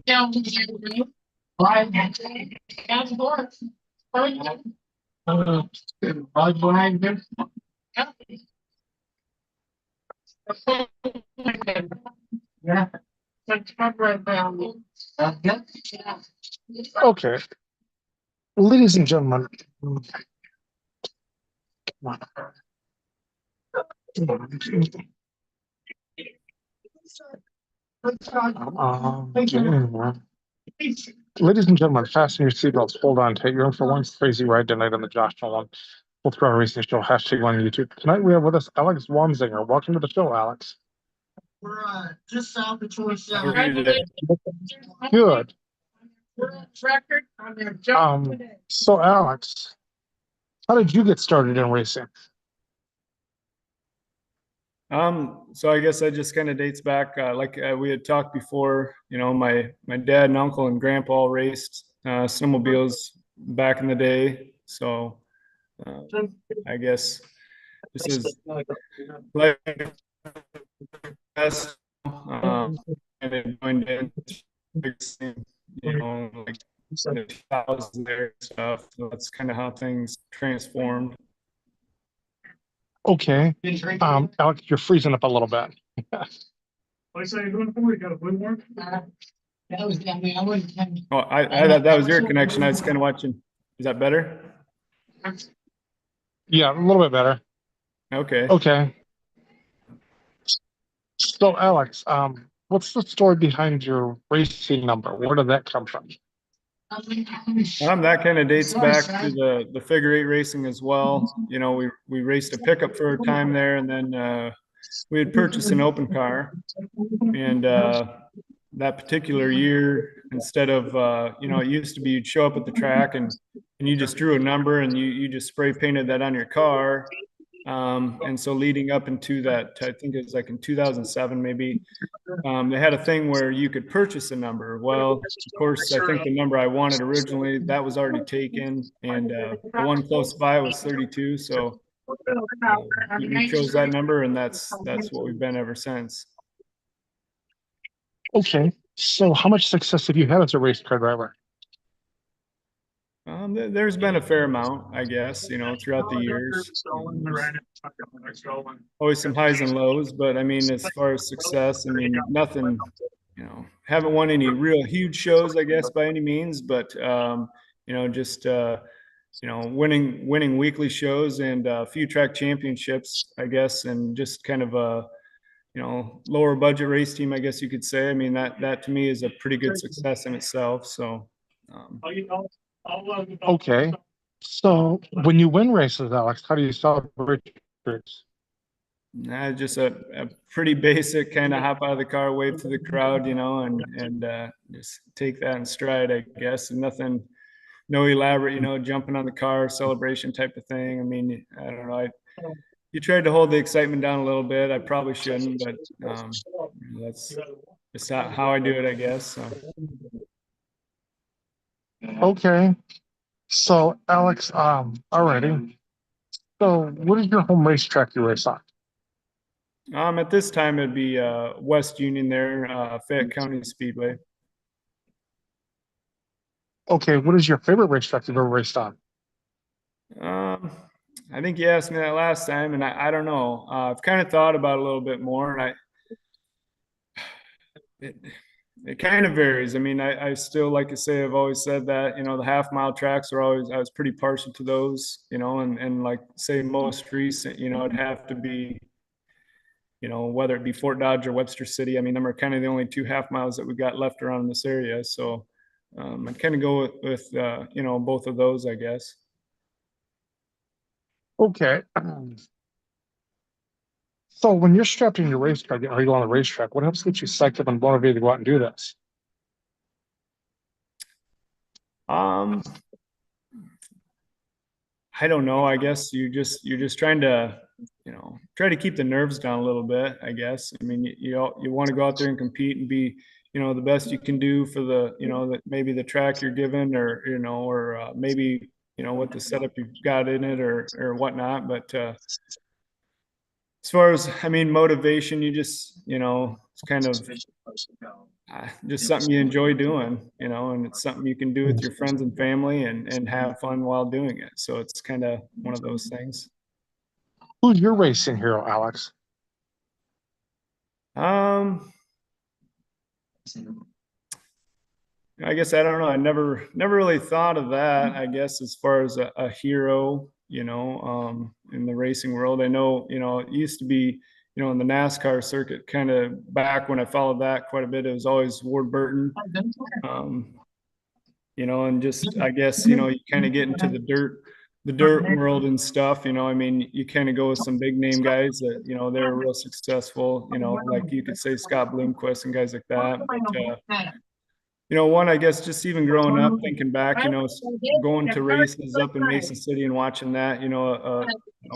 Yeah. Right. That's work. Yeah. Okay, ladies and gentlemen, ladies and gentlemen, fasten your seatbelts. Hold on tight. You're in for one crazy ride tonight on the Josh Nolan Full Throttle Racing Show. Hashtag on YouTube. Tonight we have with us Alex Zwanziger. Welcome to the show, Alex. We're just south of 27. How are you today? Good. Record on their So Alex, how did you get started in racing? So I guess that just kind of dates back, we had talked before. You know, my dad and uncle and grandpa all raced snowmobiles back in the day. So I guess this is like best. And then joined in, you know, like in the 2000s there and stuff. So that's kind of how things transformed. Okay. Alex, you're freezing up a little bit. That was I mean, I wouldn't. Oh, I thought that was your connection. I was kind of watching. Is that better? Yeah, a little bit better. Okay. Okay. So Alex, what's the story behind your racing number? Where did that come from? That kind of dates back to the figure eight racing as well. You know, we raced a pickup for a time there, and then we had purchased an open car. And that particular year, instead of you know, it used to be you'd show up at the track and you just drew a number and you just spray painted that on your car. And so leading up into that, I think it was like in 2007 maybe, they had a thing where you could purchase a number. Well, of course, I think the number I wanted originally, that was already taken, and the one close by was 32. So we chose that number, and that's what we've been ever since. Okay. So how much success have you had as a race car driver? There's been a fair amount, I guess, you know, throughout the years. Always some highs and lows, but I mean, as far as success, I mean, nothing, you know, haven't won any real huge shows, I guess, by any means, but, you know, just, you know, winning weekly shows and a few track championships, I guess, and just kind of a, you know, lower budget race team, I guess you could say. I mean, that to me is a pretty good success in itself. So, Okay. So when you win races, Alex, how do you celebrate? just a pretty basic kind of hop out of the car, wave to the crowd, you know, and just take that in stride, I guess. And nothing, no elaborate, you know, jumping on the car celebration type of thing. I mean, I don't know. You tried to hold the excitement down a little bit. I probably shouldn't, but that's just how I do it, I guess. So. Okay. So Alex, alrighty. So what is your home racetrack you race on? At this time it'd be West Union there, Fayette County Speedway. Okay, what is your favorite racetrack you've ever raced on? I think you asked me that last time, and I don't know. I've kind of thought about it a little bit more, and it kind of varies. I mean, I still, like I say, I've always said that, you know, the half mile tracks are always, I was pretty partial to those, you know, and like say most recent, you know, it'd have to be, you know, whether it be Fort Dodge or Webster City. I mean, them are kind of the only 2 half miles that we've got left around in this area. So I'd kind of go with you know, both of those, I guess. Okay. So when you're strapped in your race car, are you on the racetrack? What helps get you psyched up and motivated to go out and do this? I don't know. I guess you're just trying to, you know, try to keep the nerves down a little bit, I guess. I mean, you want to go out there and compete and be, you know, the best you can do for the, you know, that maybe the track you're given, or, you know, or maybe, you know, what the setup you've got in it, or whatnot. But as far as, I mean, motivation, you just, you know, it's kind of, just something you enjoy doing, you know, and it's something you can do with your friends and family and have fun while doing it. So it's kind of one of those things. Who's your racing hero, Alex? I guess I don't know. I never really thought of that, I guess, as far as a hero, you know, in the racing world. I know, you know, it used to be, you know, in the NASCAR circuit, kind of back when I followed that quite a bit, it was always Ward Burton. You know, and just, I guess, you know, you kind of get into the dirt world and stuff, you know. I mean, you kind of go with some big name guys that, you know, they're real successful, you know, like you could say Scott Bloomquist and guys like that. But, you know, one, I guess, just even growing up, thinking back, you know, going to races up in Mason City and watching that, you know,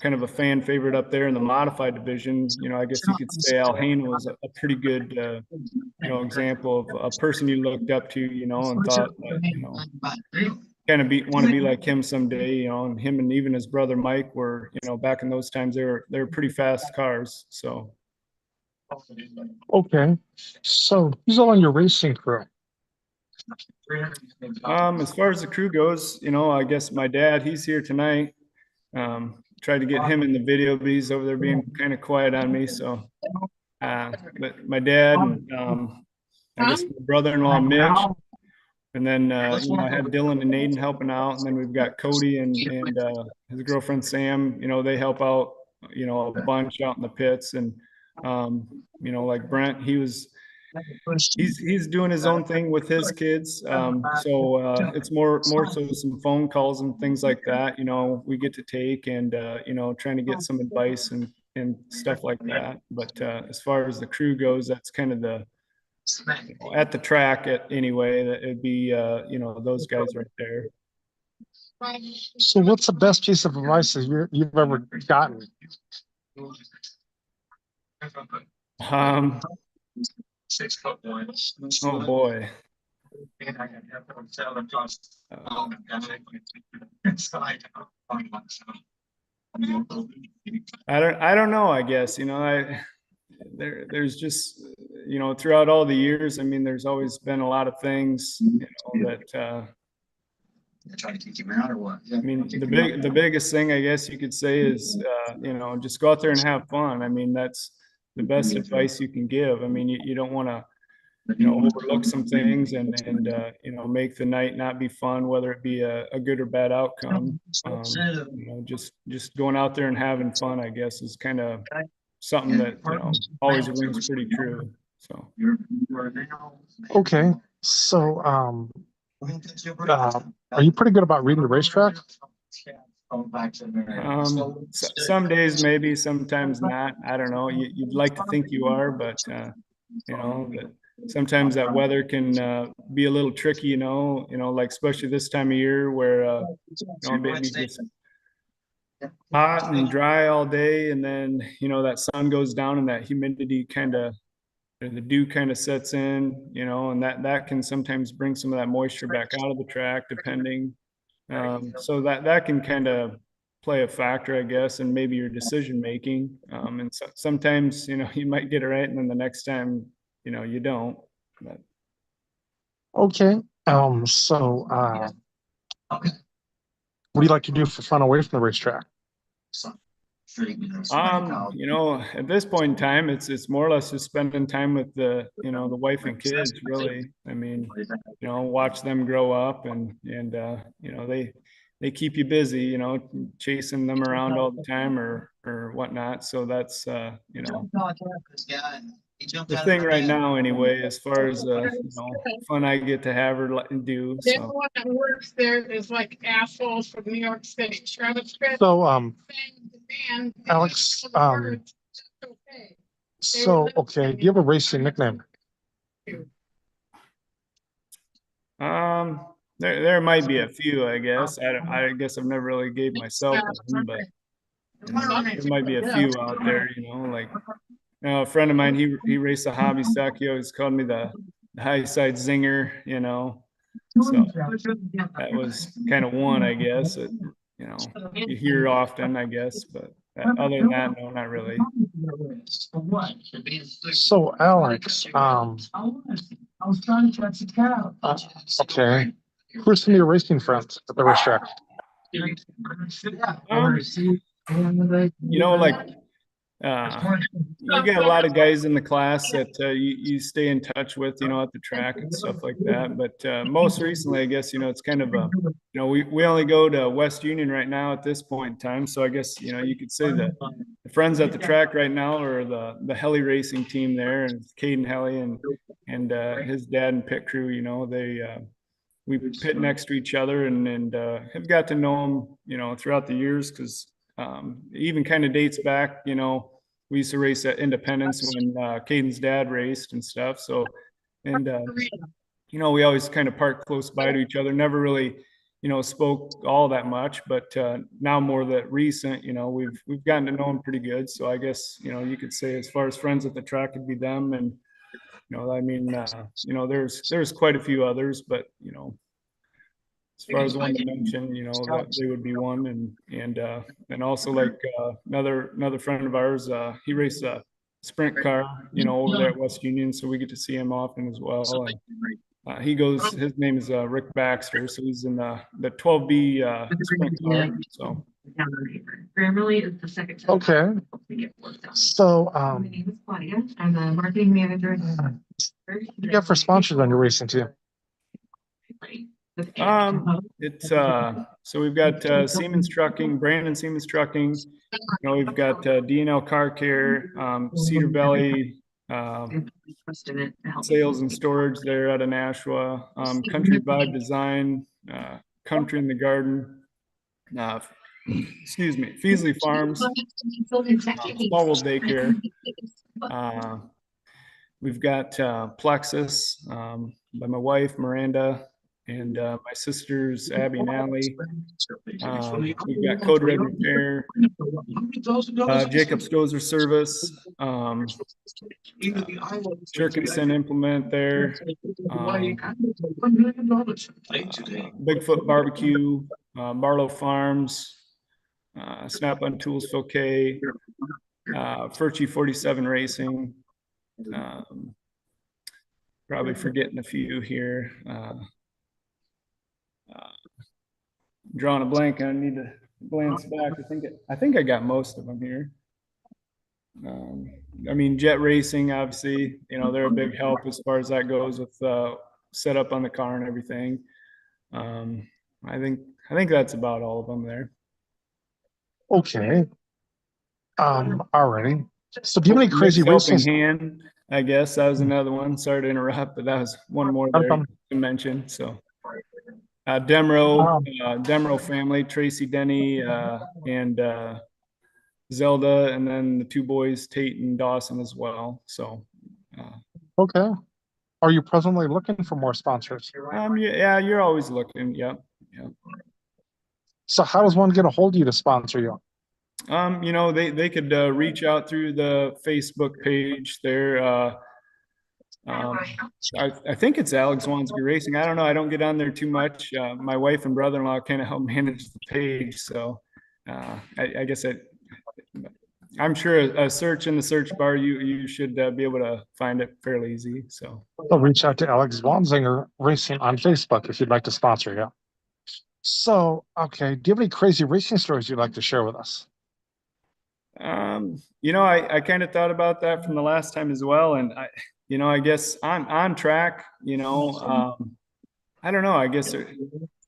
kind of a fan favorite up there in the modified division. You know, I guess you could say Al Hain was a pretty good, you know, example of a person you looked up to, you know, and thought that, you know, kind of want to be like him someday, you know. And him and even his brother Mike were, you know, back in those times, they were pretty fast cars. So. Okay, so who's all on your racing crew? As far as the crew goes, you know, I guess my dad, he's here tonight. Tried to get him in the video, but he's over there being kind of quiet on me. So, but my dad and I guess my brother-in-law Mitch, and then you know, I had Dylan and Naden helping out, and then we've got Cody and his girlfriend Sam. You know, they help out, you know, a bunch out in the pits, and you know, like Brent, he's doing his own thing with his kids. So it's more so some phone calls and things like that, you know, we get to take, and you know, trying to get some advice and stuff like that. But as far as the crew goes, that's kind of the, you know, at the track anyway, that it'd be you know, those guys right there. So what's the best piece of advice you've ever gotten? Oh boy. I don't know, I guess, you know, there's just, you know, throughout all the years, I mean, there's always been a lot of things, you know, that trying to kick him out or what? I mean, the biggest thing, I guess you could say, is you know, just go out there and have fun. I mean, that's the best advice you can give. I mean, you don't want to, you know, overlook some things and you know, make the night not be fun, whether it be a good or bad outcome. You know, just going out there and having fun, I guess, is kind of something that, you know, always rings pretty true. So. Okay, so are you pretty good about reading the racetrack? Some days maybe, sometimes not. I don't know. You'd like to think you are, but you know, that sometimes that weather can be a little tricky. You know, like especially this time of year where you know, maybe just hot and dry all day, and then, you know, that sun goes down and that humidity kind of, the dew kind of sets in, you know, and that can sometimes bring some of that moisture back out of the track, depending. So that can kind of play a factor, I guess, in maybe your decision making. And so, sometimes, you know, you might get it right, and then the next time, you know, you don't. But. Okay. So what do you like to do for fun away from the racetrack? You know, at this point in time, it's more or less just spending time with the, you know, the wife and kids, really. I mean, you know, watch them grow up, and you know, they keep you busy, you know, chasing them around all the time or whatnot. So that's you know, the thing right now anyway, as far as you know, fun I get to have or do. The So. one that works there is like assholes from New York City. Travis Tritt, So man, Alex, okay. so okay, do you have a racing nickname? There might be a few, I guess. I guess I've never really gave myself one, but you know, there might be a few out there, you know, like, you know, a friend of mine, he raced a hobby stock. He always called me the high side zinger, you know. So that was kind of one, I guess, that, you know, you hear often, I guess, but other than that, no, not really. So Alex, I was trying to catch a cow. Okay. Who's some of your racing friends at the racetrack? You know, like, you got a lot of guys in the class that you stay in touch with, you know, at the track and stuff like that. But most recently, I guess, you know, it's kind of a, you know, we only go to West Union right now at this point in time. So I guess, you know, you could say that the friends at the track right now are the Helly racing team there, and Caden Helly and his dad and pit crew. You know, we pit next to each other and have got to know them, you know, throughout the years, because even kind of dates back, you know, we used to race at Independence when Caden's dad raced and stuff. So, and, you know, we always kind of parked close by to each other, never really, you know, spoke all that much, but now more that recent, you know, we've gotten to know them pretty good. So I guess, you know, you could say as far as friends at the track would be them. And, you know, I mean, you know, there's quite a few others, but, you know, as far as one to mention, you know, that they would be one. And also like another friend of ours, he raced a sprint car, you know, over there at West Union. So we get to see him often as well. And his name is Rick Baxter. So he's in the 12B sprint car. So. Grammarly is the second. Okay. So, My name is Claudia. I'm the marketing manager. what do you got for sponsors on your racing team? It's so we've got Siemens Trucking, Brandon Siemens Trucking. You know, we've got D&L Car Care, Cedar Valley Sales and Storage there out of Nashua, Country Vibe Design, Country in the Garden, excuse me, Feasley Farms, Smallwood Daycare. We've got Plexus by my wife, Miranda, and my sisters, Abby and Allie. We've got Code Red Repair, Jacob's Dozer Service, Jerkinson Implement there, Bigfoot Barbecue, Barlow Farms, Snap On Tools Phil K, Furchy 47 Racing. Probably forgetting a few here. Drawing a blank. I need to glance back. I think I got most of them here. I mean, Jet Racing, obviously, you know, they're a big help as far as that goes with setup on the car and everything. I think that's about all of them there. Okay. Alrighty. So do you have any crazy Helping racing? Hand, I guess that was another one. Sorry to interrupt, but that was one more there to mention. So Demro family, Tracy Denny and Zelda, and then the two boys, Tate and Dawson as well. So Okay. Are you presently looking for more sponsors? yeah, you're always looking. Yep. So how does one get a hold of you to sponsor you? You know, they could reach out through the Facebook page there. I think it's Alex Zwanziger Racing. I don't know. I don't get on there too much. My wife and brother-in-law kind of help manage the page. So I guess I'm sure a search in the search bar, you should be able to find it fairly easy. So Reach out to Alex Zwanziger Racing on Facebook if you'd like to sponsor you. So, okay. Do you have any crazy racing stories you'd like to share with us? You know, I kind of thought about that from the last time as well. And you know, I guess on track, you know, I don't know, I guess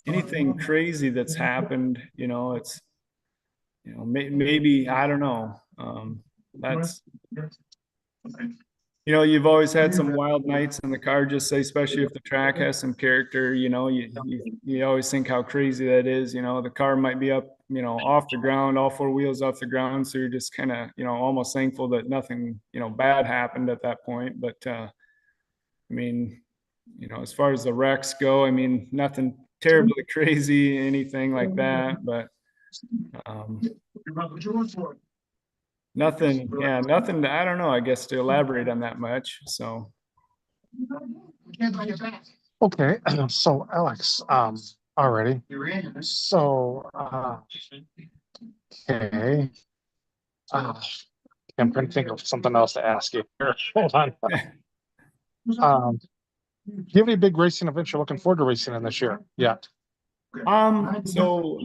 anything crazy that's happened, you know, it's, you know, maybe, I don't know. That's, you know, you've always had some wild nights in the car, just say, especially if the track has some character, you know, you always think how crazy that is. You know, the car might be up, you know, off the ground, all four wheels off the ground. So you're just kind of, you know, almost thankful that nothing, you know, bad happened at that point. But, I mean, you know, as far as the wrecks go, I mean, nothing terribly crazy, anything like that. But, nothing, I don't know, I guess, to elaborate on that much. So Okay, so Alex, already. So okay. I'm trying to think of something else to ask you. Hold on. Do you have any big racing events you're looking forward to racing in this year? Yeah. So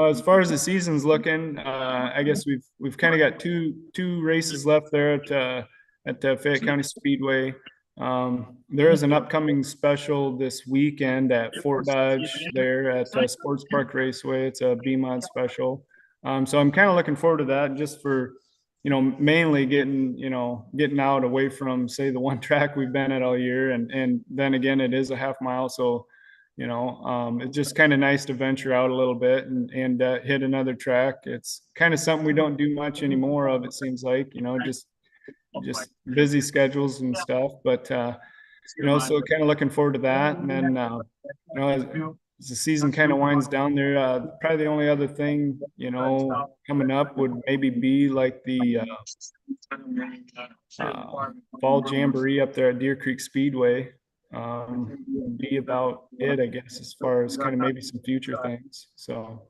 as far as the season's looking, I guess we've kind of got two races left there at the Fayette County Speedway. There is an upcoming special this weekend at Fort Dodge there at Sports Park Raceway. It's a B-Mod special. So I'm kind of looking forward to that just for, mainly getting out away from, say, the one track we've been at all year. And then again, it is a half mile. So, it's just kind of nice to venture out a little bit and hit another track. It's kind of something we don't do much anymore of, it seems like, just busy schedules and stuff. But, so kind of looking forward to that. And then, as the season kind of winds down there, probably the only other thing, coming up would maybe be like the fall jamboree up there at Deer Creek Speedway. Would be about it, I guess, as far as kind of maybe some future things. So,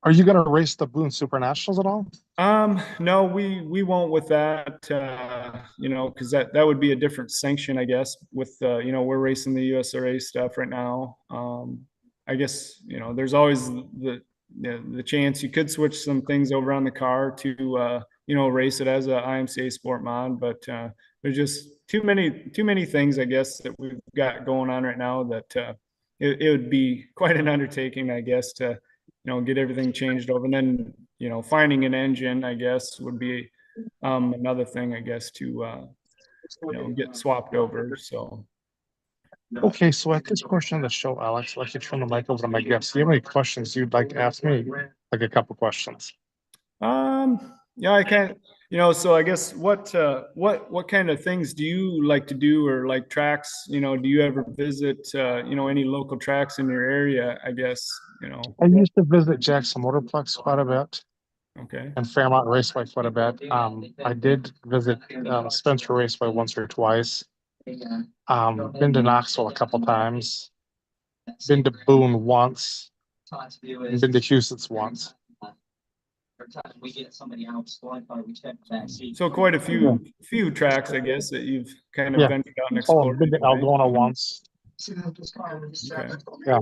Are you going to race the Boone Super Nationals at all? No, we won't with that, because that would be a different sanction, I guess, with, we're racing the USRA stuff right now. I guess, there's always the chance you could switch some things over on the car to, race it as a IMCA Sport Mod, but there's just too many things, I guess, that we've got going on right now that it would be quite an undertaking, I guess, to get everything changed over. And then finding an engine, I guess, would be another thing, I guess, to get swapped over. So Okay, so at this portion of the show, Alex, I'd like to turn the mic over to my guests. Do you have any questions you'd like to ask me? Like a couple questions. Yeah, I can't, so I guess what kind of things do you like to do, or like tracks, do you ever visit, any local tracks in your area, I guess, I used to visit Jackson Motorplex quite a bit Okay. and Fairmont Raceway quite a bit. I did visit Spencer Raceway once or twice. Been to Knoxville a couple times. Been to Boone once. And been to Huset's once. We get somebody else, we check that seat. So quite a few tracks, I guess, that you've kind of Yeah. ventured out and Oh, explored. I've been to right? Algona once. Okay. Yeah.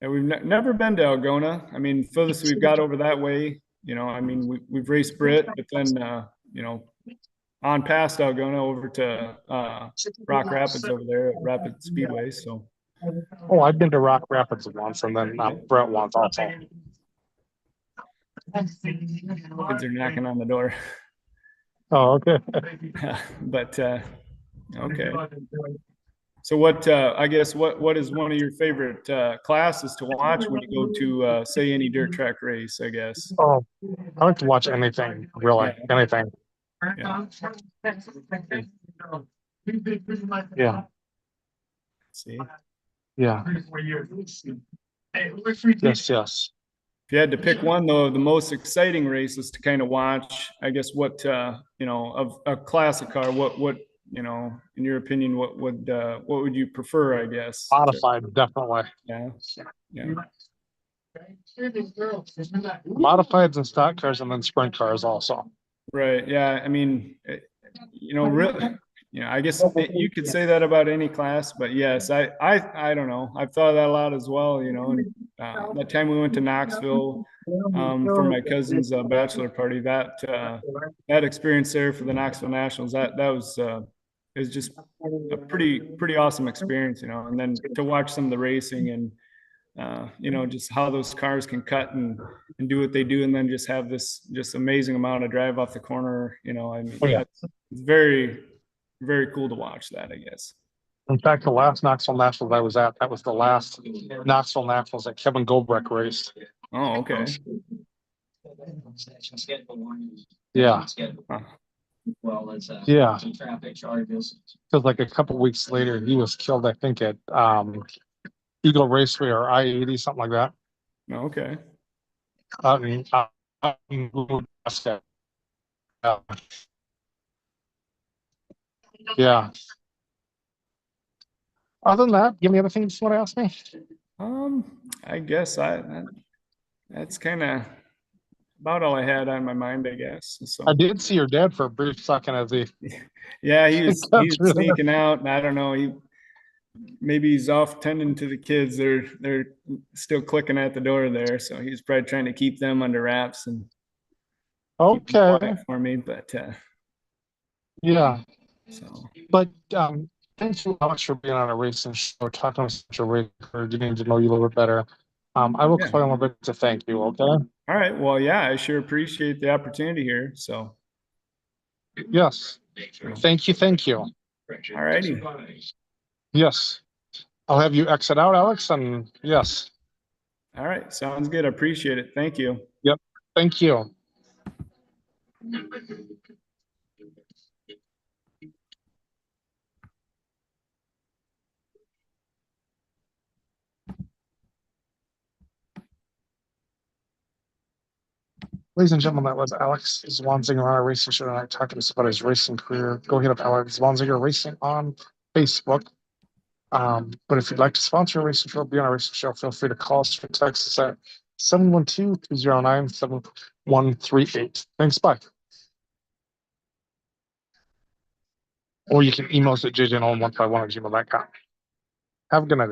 And we've never been to Algona. I mean, furthest we've got over that way, I mean, we've raced Brit, but then, on past Algona over to Rock Rapids over there at Rapid Speedway. So, Oh, I've been to Rock Rapids once, and then Brett once also. kids are knocking on the door. Oh, okay. But okay. So what, I guess, what is one of your favorite classes to watch when you go to, say, any dirt track race, I guess? Oh, I like to watch anything, really, anything. Yeah. Yeah, See, yeah. Yes, yes. if you had to pick one, though, of the most exciting races to kind of watch, I guess what, of a classic car, what, in your opinion, what would you prefer, I guess? Modified, definitely. Yeah. Yeah. Modifieds and stock cars, and then sprint cars also. Right. Yeah. I mean, really, I guess you could say that about any class, but yes, I don't know. I've thought of that a lot as well, and that time we went to Knoxville for my cousin's bachelor party, that experience there for the Knoxville Nationals, that was it was just a pretty awesome experience, and then to watch some of the racing and just how those cars can cut and do what they do, and then just have this just amazing amount of drive off the corner. I mean, Oh, yeah. it's very, very cool to watch that, I guess. In fact, the last Knoxville Nationals I was at, that was the last Knoxville Nationals that Kevin Goldbrecht raced. Oh, okay. Yeah. Huh. Well, as Yeah. traffic charges. Because like a couple weeks later, he was killed, I think, at Eagle Raceway or I-80, something like that. Oh, okay. Yeah. Other than that, you have any other things you want to ask me? I guess that's kind of about all I had on my mind, I guess. So, I did see your dad for a brief second as he. yeah, he's That's really- sneaking out, and I don't know, maybe he's off tending to the kids. They're still clicking at the door there, so he's probably trying to keep them under wraps and keep them Okay, quiet for me. But yeah, so but thanks so much for being on a racing show, talking to such a racer, getting to know you a little bit better. I will Yeah. call you a little bit to thank you. Okay. all right, well, yeah, I sure appreciate the opportunity here. So, Yes. Thank you. Thank you. all righty. Yes. I'll have you exit out, Alex, and yes. All right, sounds good. I appreciate it. Thank you. Yep. Thank you. Ladies and gentlemen, that was Alex Zwanziger on our racing show tonight, talking to us about his racing career. Go hit up Alex Zwanziger Racing on Facebook. But if you'd like to sponsor a racing show, be on a racing show, feel free to call us or text us at 712-209-7138. Thanks, bye. Or you can email us at jjnolan151@gmail.com. Have a good night.